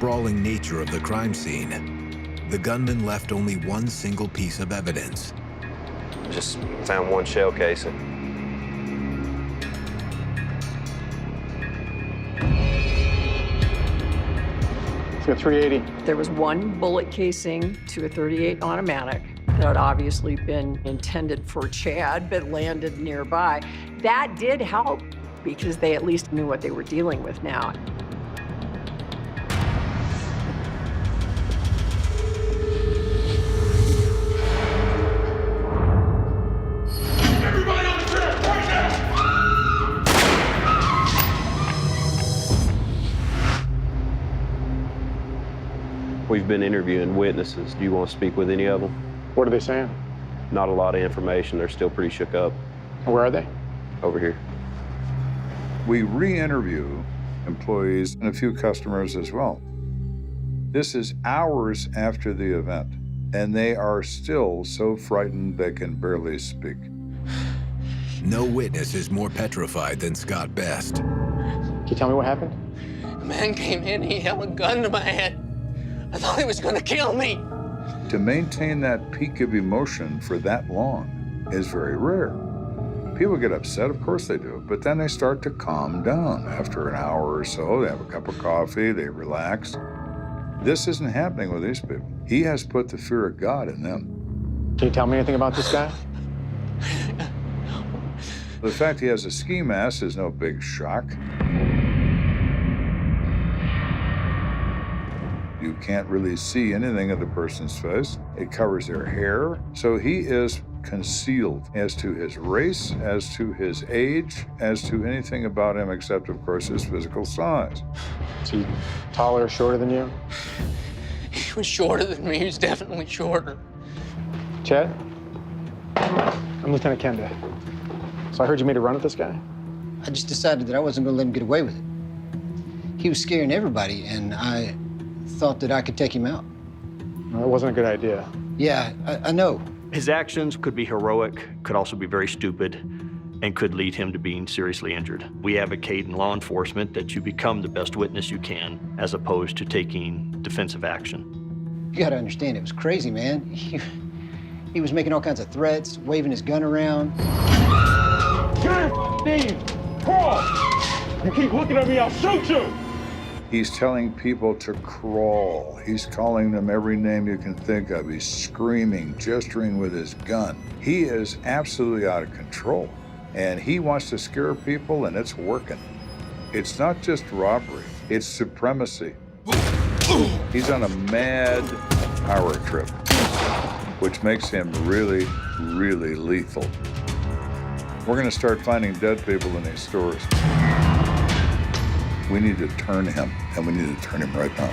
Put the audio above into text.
sprawling nature of the crime scene, the gunman left only one single piece of evidence. Just found one shell casing. It's got 380. There was one bullet casing to a .38 automatic that had obviously been intended for Chad, but landed nearby. That did help because they at least knew what they were dealing with now. Everybody on the ground, right now! We've been interviewing witnesses. Do you want to speak with any of them? What are they saying? Not a lot of information. They're still pretty shook up. Where are they? Over here. We re-interview employees and a few customers as well. This is hours after the event, and they are still so frightened they can barely speak. No witness is more petrified than Scott Best. Can you tell me what happened? A man came in, he held a gun to my head. I thought he was gonna kill me. To maintain that peak of emotion for that long is very rare. People get upset, of course they do, but then they start to calm down. After an hour or so, they have a cup of coffee, they relax. This isn't happening with these people. He has put the fear of God in them. Can you tell me anything about this guy? The fact he has a ski mask is no big shock. You can't really see anything of the person's face. It covers their hair. So he is concealed as to his race, as to his age, as to anything about him except, of course, his physical size. Is he taller or shorter than you? He was shorter than me, he was definitely shorter. Chad? I'm Lieutenant Kenda. So I heard you made a run at this guy? I just decided that I wasn't gonna let him get away with it. He was scaring everybody, and I thought that I could take him out. No, that wasn't a good idea. Yeah, I know. His actions could be heroic, could also be very stupid, and could lead him to being seriously injured. We advocate in law enforcement that you become the best witness you can, as opposed to taking defensive action. You gotta understand, it was crazy, man. He was making all kinds of threats, waving his gun around. Steve, crawl! You keep looking at me, I'll shoot you! He's telling people to crawl. He's calling them every name you can think of. He's screaming, gesturing with his gun. He is absolutely out of control. And he wants to scare people, and it's working. It's not just robbery, it's supremacy. He's on a mad power trip, which makes him really, really lethal. We're gonna start finding dead people in these stores. We need to turn him, and we need to turn him right now.